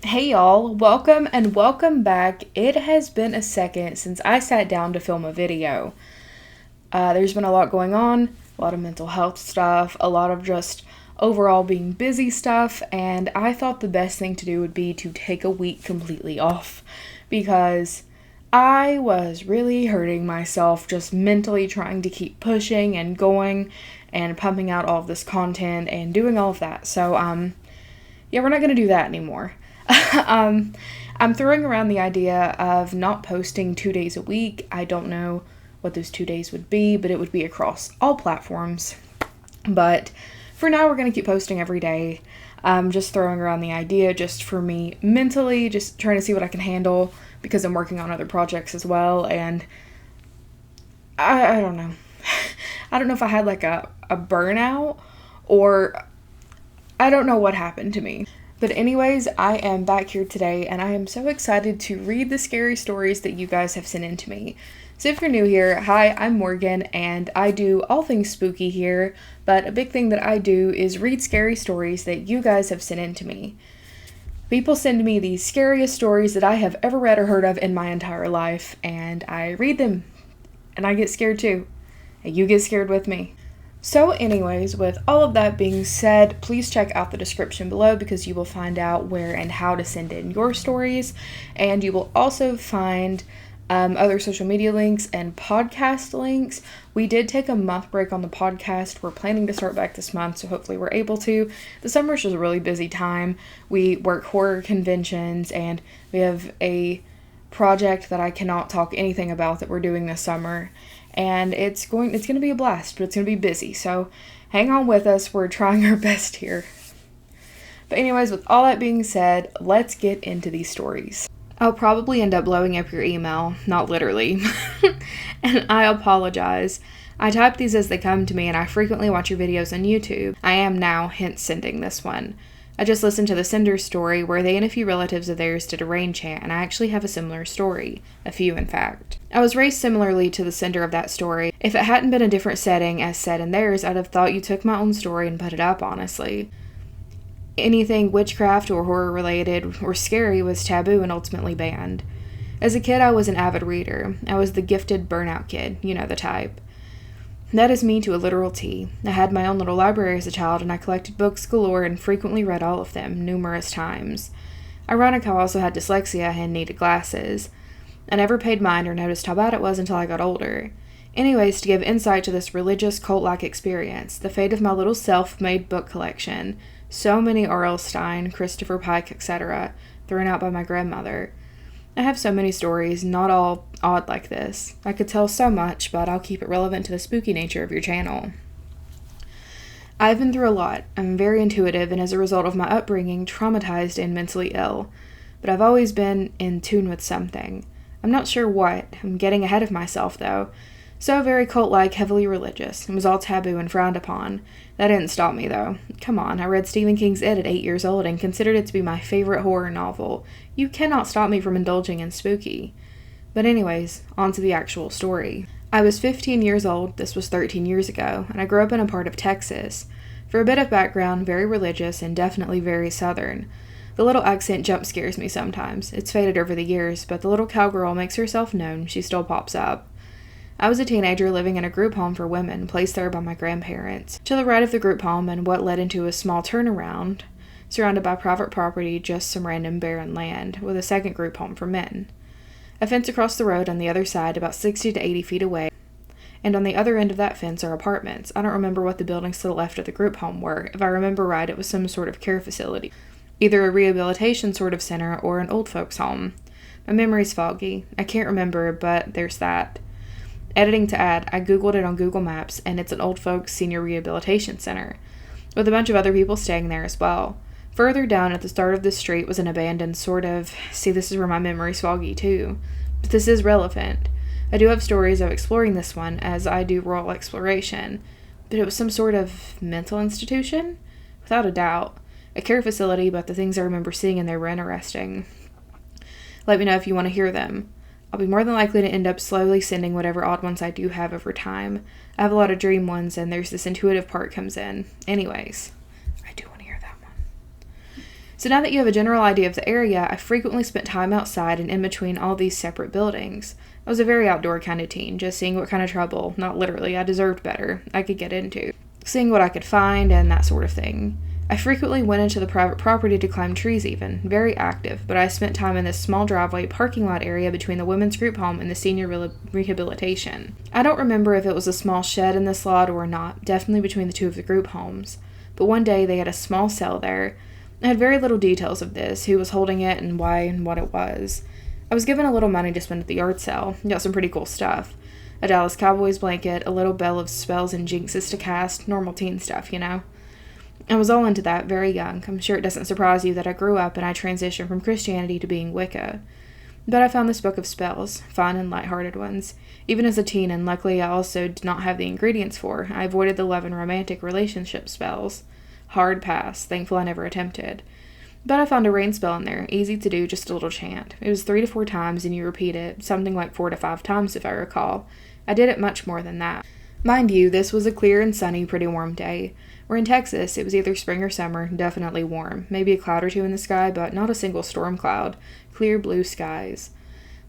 Hey y'all, welcome back. It has been a second since I sat down to film a video. There's been a lot going on, a lot of mental health stuff, a lot of just overall being busy stuff, and I thought the best thing to do would be to take a week completely off because I was really hurting myself just mentally trying to keep pushing and going and pumping out all of this content and doing all of that. So, yeah, we're not going to do that anymore. I'm throwing around the idea of not posting 2 days a week. I don't know what those 2 days would be, but it would be across all platforms. But for now, we're going to keep posting every day. Just throwing around the idea just for me mentally, just trying to see what I can handle because I'm working on other projects as well. And I don't know. I don't know if I had like a burnout or I don't know what happened to me. But anyways, I am back here today and I am so excited to read the scary stories that you guys have sent in to me. So if you're new here, hi, I'm Morgan and I do all things spooky here, but a big thing that I do is read scary stories that you guys have sent in to me. People send me the scariest stories that I have ever read or heard of in my entire life, and I read them, and I get scared too. And you get scared with me. So anyways, with all of that being said, please check out the description below because you will find out where and how to send in your stories, and you will also find other social media links and podcast links. We did take a month break on the podcast. We're planning to start back this month, so hopefully we're able to. The summer is just a really busy time. We work horror conventions, and we have a project that I cannot talk anything about that we're doing this summer. And it's going to be a blast, but it's going to be busy. So hang on with us. We're trying our best here. But anyways, with all that being said, let's get into these stories. I'll probably end up blowing up your email, not literally. And I apologize. I type these as they come to me and I frequently watch your videos on YouTube. I am now, hence sending this one. I just listened to the sender's story where they and a few relatives of theirs did a rain chant, and I actually have a similar story. A few, in fact. I was raised similarly to the sender of that story. If it hadn't been a different setting as said in theirs, I'd have thought you took my own story and put it up, honestly. Anything witchcraft or horror related or scary was taboo and ultimately banned. As a kid, I was an avid reader. I was the gifted burnout kid, you know the type. That is me to a literal T. I had my own little library as a child, and I collected books galore and frequently read all of them, numerous times. Ironic how I also had dyslexia and needed glasses. I never paid mind or noticed how bad it was until I got older. Anyways, to give insight to this religious cult-like experience, the fate of my little self-made book collection, so many R.L. Stein, Christopher Pike, etc., thrown out by my grandmother. I have so many stories, not all odd like this. I could tell so much, but I'll keep it relevant to the spooky nature of your channel. I've been through a lot. I'm very intuitive and as a result of my upbringing, traumatized and mentally ill. But I've always been in tune with something. I'm not sure what. I'm getting ahead of myself, though. So very cult-like, heavily religious. It was all taboo and frowned upon. That didn't stop me, though. Come on, I read Stephen King's It at 8 years old and considered it to be my favorite horror novel. You cannot stop me from indulging in spooky. But anyways, on to the actual story. I was 15 years old, this was 13 years ago, and I grew up in a part of Texas. For a bit of background, very religious and definitely very southern. The little accent jump scares me sometimes. It's faded over the years, but the little cowgirl makes herself known. She still pops up. I was a teenager living in a group home for women, placed there by my grandparents. To the right of the group home and what led into a small turnaround, surrounded by private property, just some random barren land, with a second group home for men. A fence across the road on the other side, about 60 to 80 feet away, and on the other end of that fence are apartments. I don't remember what the buildings to the left of the group home were. If I remember right, it was some sort of care facility. Either a rehabilitation sort of center or an old folks' home. My memory's foggy. I can't remember, but there's that. Editing to add, I googled it on Google Maps, and it's an old folks senior rehabilitation center, with a bunch of other people staying there as well. Further down at the start of the street was an abandoned sort of, see, this is where my memory's foggy too, but this is relevant. I do have stories of exploring this one, as I do rural exploration, but it was some sort of mental institution? Without a doubt. A care facility, but the things I remember seeing in there were interesting. Let me know if you want to hear them. I'll be more than likely to end up slowly sending whatever odd ones I do have over time. I have a lot of dream ones, and there's this intuitive part comes in. Anyways, I do want to hear that one. So now that you have a general idea of the area, I frequently spent time outside and in between all these separate buildings. I was a very outdoor kind of teen, just seeing what kind of trouble, not literally, I deserved better, I could get into. Seeing what I could find and that sort of thing. I frequently went into the private property to climb trees even, very active, but I spent time in this small driveway parking lot area between the women's group home and the senior rehabilitation. I don't remember if it was a small shed in this lot or not, definitely between the two of the group homes. But one day they had a small cell there. I had very little details of this, who was holding it and why and what it was. I was given a little money to spend at the yard sale, got some pretty cool stuff. A Dallas Cowboys blanket, a little bell of spells and jinxes to cast, normal teen stuff, you know. I was all into that, very young. I'm sure it doesn't surprise you that I grew up and I transitioned from Christianity to being Wicca. But I found this book of spells, fun and lighthearted ones. Even as a teen, and luckily I also did not have the ingredients for, I avoided the love and romantic relationship spells. Hard pass, thankful I never attempted. But I found a rain spell in there, easy to do, just a little chant. It was 3 to 4 times and you repeat it, something like 4 to 5 times if I recall. I did it much more than that. Mind you, this was a clear and sunny, pretty warm day. We're in Texas, it was either spring or summer, definitely warm. Maybe a cloud or two in the sky, but not a single storm cloud. Clear blue skies.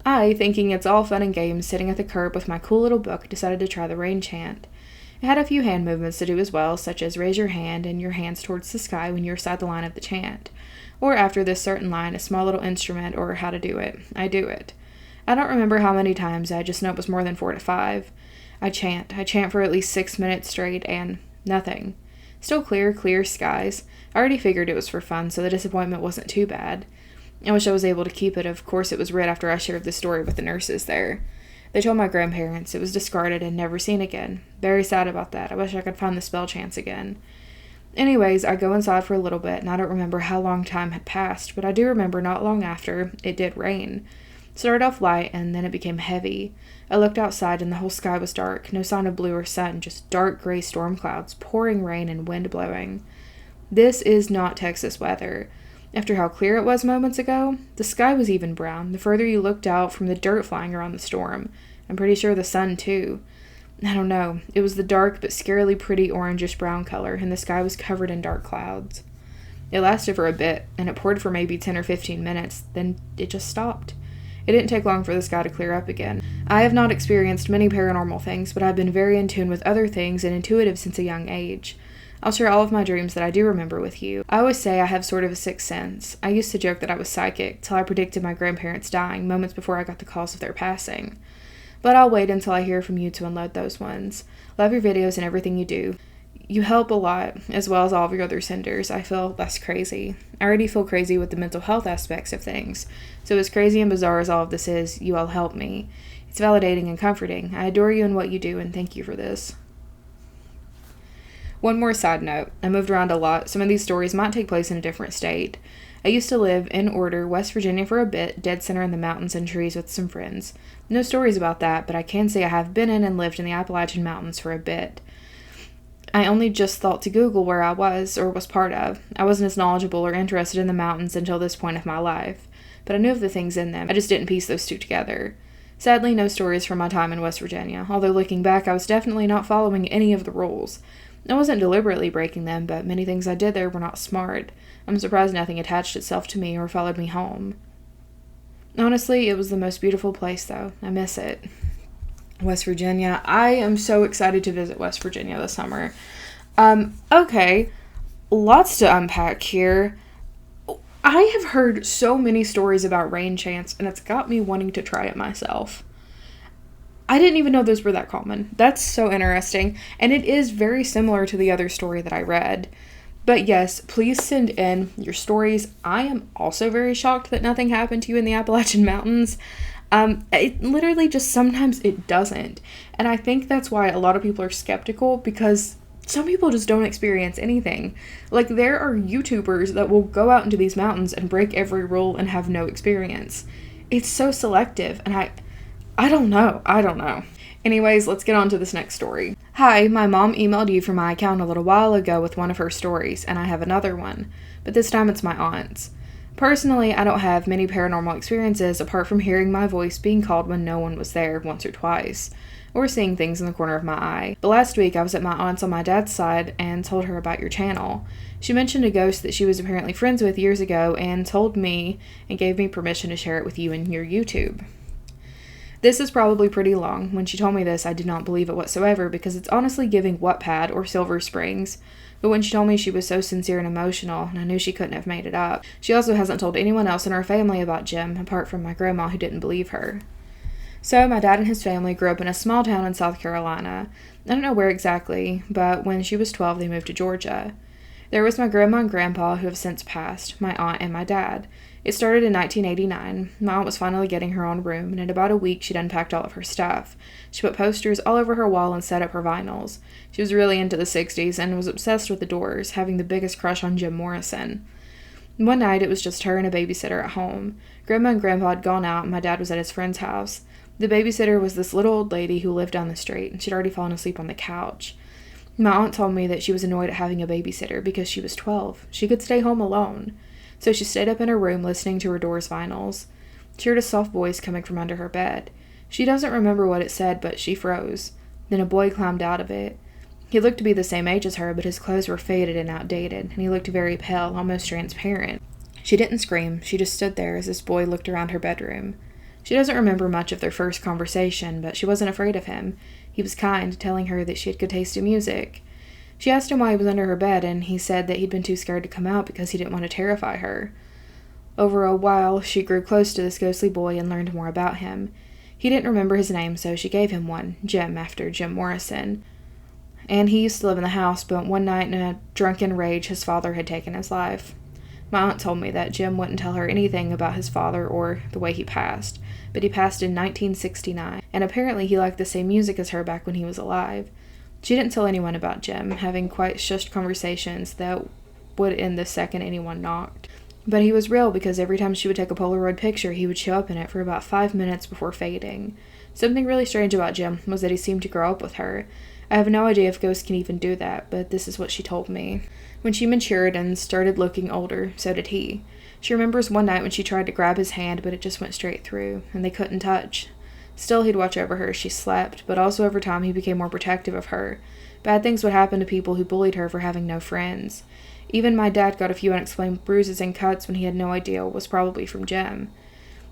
I, thinking it's all fun and games, sitting at the curb with my cool little book, decided to try the rain chant. It had a few hand movements to do as well, such as raise your hand and your hands towards the sky when you're beside the line of the chant. Or after this certain line, a small little instrument, or how to do it. I do it. I don't remember how many times, I just know it was more than 4 to 5. I chant for at least 6 minutes straight, and nothing. Still clear skies. I already figured it was for fun, so the disappointment wasn't too bad. I wish I was able to keep it. Of course, it was read after I shared the story with the nurses there. They told my grandparents it was discarded and never seen again. Very sad about that. I wish I could find the spell chants again. Anyways, I go inside for a little bit, and I don't remember how long time had passed, but I do remember not long after, it did rain. It started off light, and then it became heavy. I looked outside, and the whole sky was dark. No sign of blue or sun, just dark gray storm clouds, pouring rain and wind blowing. This is not Texas weather. After how clear it was moments ago, the sky was even brown, the further you looked out from the dirt flying around the storm. I'm pretty sure the sun, too. I don't know. It was the dark but scarily pretty orangish-brown color, and the sky was covered in dark clouds. It lasted for a bit, and it poured for maybe 10 or 15 minutes, then it just stopped. It didn't take long for the sky to clear up again. I have not experienced many paranormal things, but I've been very in tune with other things and intuitive since a young age. I'll share all of my dreams that I do remember with you. I always say I have sort of a sixth sense. I used to joke that I was psychic, till I predicted my grandparents dying moments before I got the calls of their passing. But I'll wait until I hear from you to unload those ones. Love your videos and everything you do. You help a lot, as well as all of your other senders. I feel less crazy. I already feel crazy with the mental health aspects of things. So as crazy and bizarre as all of this is, you all help me. It's validating and comforting. I adore you and what you do, and thank you for this. One more side note. I moved around a lot. Some of these stories might take place in a different state. I used to live in Order, West Virginia for a bit, dead center in the mountains and trees with some friends. No stories about that, but I can say I have been in and lived in the Appalachian Mountains for a bit. I only just thought to Google where I was, or was part of. I wasn't as knowledgeable or interested in the mountains until this point of my life, but I knew of the things in them. I just didn't piece those two together. Sadly, no stories from my time in West Virginia, although looking back, I was definitely not following any of the rules. I wasn't deliberately breaking them, but many things I did there were not smart. I'm surprised nothing attached itself to me or followed me home. Honestly, it was the most beautiful place, though. I miss it. West Virginia. I am so excited to visit West Virginia this summer. Okay. Lots to unpack here. I have heard so many stories about rain chants, and it's got me wanting to try it myself. I didn't even know those were that common. That's so interesting, and it is very similar to the other story that I read. But yes, please send in your stories. I am also very shocked that nothing happened to you in the Appalachian Mountains. It literally just sometimes it doesn't. And I think that's why a lot of people are skeptical, because some people just don't experience anything. Like, there are YouTubers that will go out into these mountains and break every rule and have no experience. It's so selective, and I don't know. Anyways, let's get on to this next story. Hi, my mom emailed you from my account a little while ago with one of her stories, and I have another one, but this time it's my aunt's. Personally, I don't have many paranormal experiences apart from hearing my voice being called when no one was there once or twice. or seeing things in the corner of my eye. But last week I was at my aunt's on my dad's side and told her about your channel. She mentioned a ghost that she was apparently friends with years ago and told me and gave me permission to share it with you in your YouTube. This is probably pretty long. When she told me this, I did not believe it whatsoever because it's honestly giving Wattpad or Silver Springs. But when she told me she was so sincere and emotional, and I knew she couldn't have made it up. She also hasn't told anyone else in our family about Jim, apart from my grandma who didn't believe her. So my dad and his family grew up in a small town in South Carolina. I don't know where exactly, but when she was 12, they moved to Georgia. There was my grandma and grandpa who have since passed, my aunt and my dad. It started in 1989. My aunt was finally getting her own room, and in about a week she'd unpacked all of her stuff. She put posters all over her wall and set up her vinyls. She was really into the 60s and was obsessed with the Doors, having the biggest crush on Jim Morrison. One night it was just her and a babysitter at home. Grandma and Grandpa had gone out and my dad was at his friend's house. The babysitter was this little old lady who lived down the street, and she'd already fallen asleep on the couch. My aunt told me that she was annoyed at having a babysitter because she was 12. She could stay home alone. So she stayed up in her room listening to her Doors vinyls. She heard a soft voice coming from under her bed. She doesn't remember what it said, but she froze. Then a boy climbed out of it. He looked to be the same age as her, but his clothes were faded and outdated, and he looked very pale, almost transparent. She didn't scream. She just stood there as this boy looked around her bedroom. She doesn't remember much of their first conversation, but she wasn't afraid of him. He was kind, telling her that she had good taste in music. She asked him why he was under her bed, and he said that he'd been too scared to come out because he didn't want to terrify her. Over a while, she grew close to this ghostly boy and learned more about him. He didn't remember his name, so she gave him one, Jim, after Jim Morrison. And he used to live in the house, but one night in a drunken rage, his father had taken his life. My aunt told me that Jim wouldn't tell her anything about his father or the way he passed, but he passed in 1969, and apparently he liked the same music as her back when he was alive. She didn't tell anyone about Jim, having quite shushed conversations that would end the second anyone knocked. But he was real because every time she would take a Polaroid picture, he would show up in it for about 5 minutes before fading. Something really strange about Jim was that he seemed to grow up with her. I have no idea if ghosts can even do that, but this is what she told me. When she matured and started looking older, so did he. She remembers one night when she tried to grab his hand, but it just went straight through, and they couldn't touch. Still, he'd watch over her as she slept, but also over time he became more protective of her. Bad things would happen to people who bullied her for having no friends. Even my dad got a few unexplained bruises and cuts when he had no idea was probably from Jim.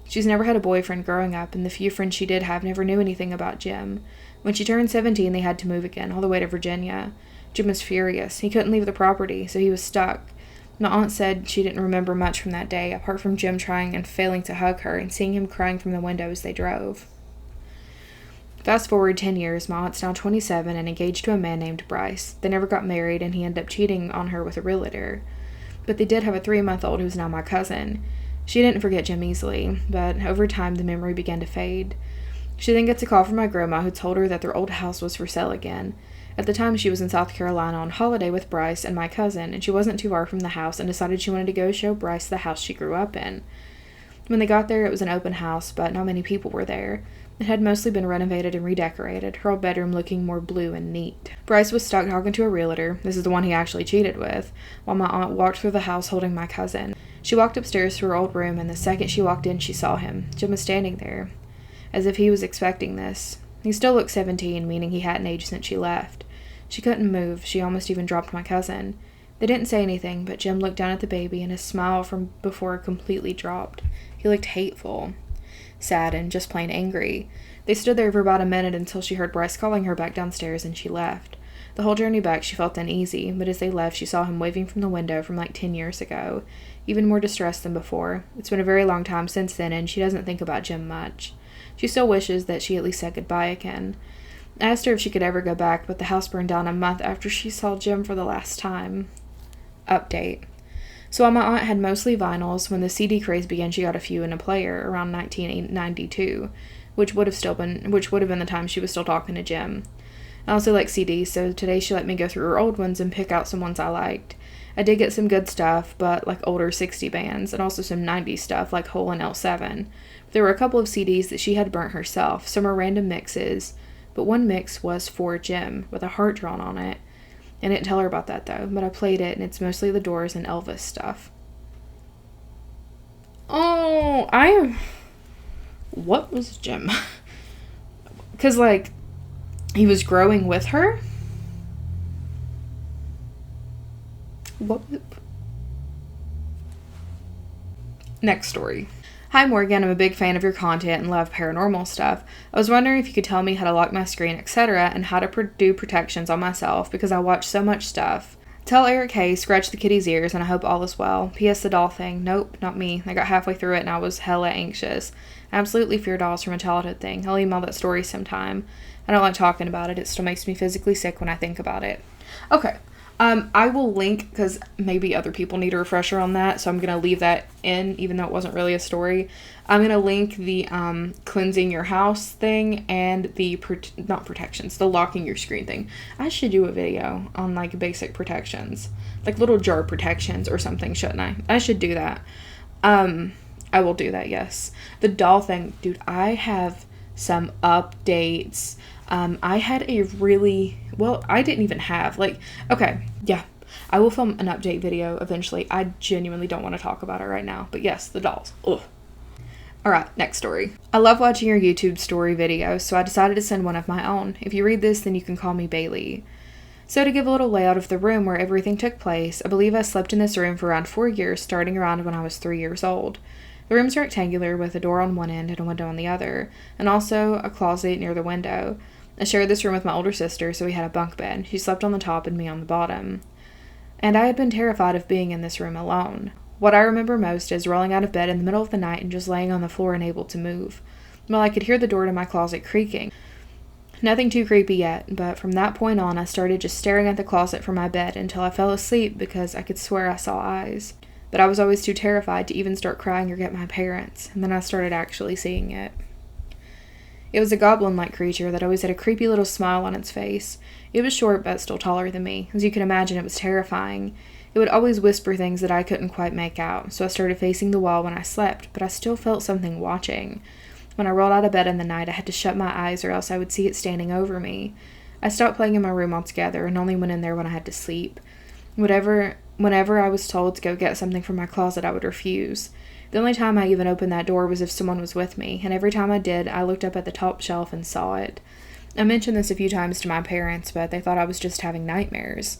She's never had a boyfriend growing up, and the few friends she did have never knew anything about Jim. When she turned 17, they had to move again, all the way to Virginia. Jim was furious. He couldn't leave the property, so he was stuck. My aunt said she didn't remember much from that day, apart from Jim trying and failing to hug her and seeing him crying from the window as they drove. Fast forward 10 years, my aunt's now 27 and engaged to a man named Bryce. They never got married, and he ended up cheating on her with a realtor. But they did have a 3-month-old who's now my cousin. She didn't forget Jim easily, but over time the memory began to fade. She then gets a call from my grandma who told her that their old house was for sale again. At the time, she was in South Carolina on holiday with Bryce and my cousin, and she wasn't too far from the house and decided she wanted to go show Bryce the house she grew up in. When they got there, it was an open house, but not many people were there. It had mostly been renovated and redecorated, her old bedroom looking more blue and neat. Bryce was stuck talking to a realtor, this is the one he actually cheated with, while my aunt walked through the house holding my cousin. She walked upstairs to her old room, and the second she walked in, she saw him. Jim was standing there, as if he was expecting this. He still looked 17, meaning he hadn't aged since she left. She couldn't move. She almost even dropped my cousin. They didn't say anything, but Jim looked down at the baby, and his smile from before completely dropped. He looked hateful, sad, and just plain angry. They stood there for about a minute until she heard Bryce calling her back downstairs, and she left. The whole journey back she felt uneasy, but as they left she saw him waving from the window from like 10 years ago, even more distressed than before. It's been a very long time since then, and she doesn't think about Jim much. She still wishes that she at least said goodbye again. I asked her if she could ever go back, but the house burned down a month after she saw Jim for the last time. Update. So while my aunt had mostly vinyls, when the CD craze began, she got a few in a player around 1992, which would have been the time she was still talking to Jim. I also like CDs, so today she let me go through her old ones and pick out some ones I liked. I did get some good stuff, but like older 60 bands, and also some 90s stuff like Hole and L7. There were a couple of CDs that she had burnt herself, some are random mixes, but one mix was for Jim, with a heart drawn on it. I didn't tell her about that though, but I played it, and it's mostly the Doors and Elvis stuff. Oh, what was Jim? Because, like, he was growing with her. What? Next story. Hi Morgan, I'm a big fan of your content and love paranormal stuff. I was wondering if you could tell me how to lock my screen, etc., and how to do protections on myself because I watch so much stuff. Tell Eric Hay, scratch the kitty's ears, and I hope all is well. P.S. the doll thing. Nope, not me. I got halfway through it and I was hella anxious. I absolutely fear dolls from a childhood thing. I'll email that story sometime. I don't like talking about it. It still makes me physically sick when I think about it. Okay. I will link, because maybe other people need a refresher on that, so I'm going to leave that in, even though it wasn't really a story. I'm going to link the cleansing your house thing and the, not protections, the locking your screen thing. I should do a video on, like, basic protections. Like, little jar protections or something, shouldn't I? I should do that. I will do that, yes. The doll thing, dude, I have some updates. I had a really, well, I didn't even have, like, okay, yeah, I will film an update video eventually. I genuinely don't want to talk about it right now, but yes, the dolls. Ugh. Alright, next story. I love watching your YouTube story videos, so I decided to send one of my own. If you read this, then you can call me Bailey. So to give a little layout of the room where everything took place, I believe I slept in this room for around 4 years, starting around when I was 3 years old. The room's rectangular with a door on one end and a window on the other, and also a closet near the window. I shared this room with my older sister, so we had a bunk bed. She slept on the top and me on the bottom. And I had been terrified of being in this room alone. What I remember most is rolling out of bed in the middle of the night and just laying on the floor unable to move. Well, I could hear the door to my closet creaking. Nothing too creepy yet, but from that point on, I started just staring at the closet from my bed until I fell asleep because I could swear I saw eyes. But I was always too terrified to even start crying or get my parents, and then I started actually seeing it. It was a goblin-like creature that always had a creepy little smile on its face. It was short but still taller than me. As you can imagine, it was terrifying. It would always whisper things that I couldn't quite make out, so I started facing the wall when I slept, but I still felt something watching. When I rolled out of bed in the night, I had to shut my eyes or else I would see it standing over me. I stopped playing in my room altogether and only went in there when I had to sleep. Whenever I was told to go get something from my closet, I would refuse. The only time I even opened that door was if someone was with me, and every time I did, I looked up at the top shelf and saw it. I mentioned this a few times to my parents, but they thought I was just having nightmares.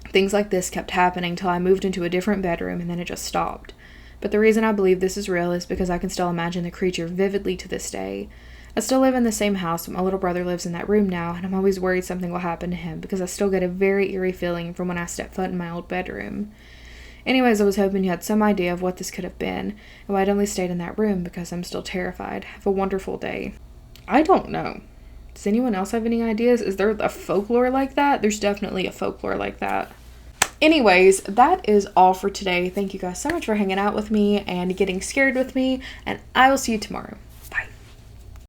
Things like this kept happening till I moved into a different bedroom, and then it just stopped. But the reason I believe this is real is because I can still imagine the creature vividly to this day. I still live in the same house, but my little brother lives in that room now, and I'm always worried something will happen to him because I still get a very eerie feeling from when I step foot in my old bedroom. Anyways, I was hoping you had some idea of what this could have been, and why I'd only stayed in that room because I'm still terrified. Have a wonderful day. I don't know. Does anyone else have any ideas? Is there a folklore like that? There's definitely a folklore like that. Anyways, that is all for today. Thank you guys so much for hanging out with me and getting scared with me, and I will see you tomorrow.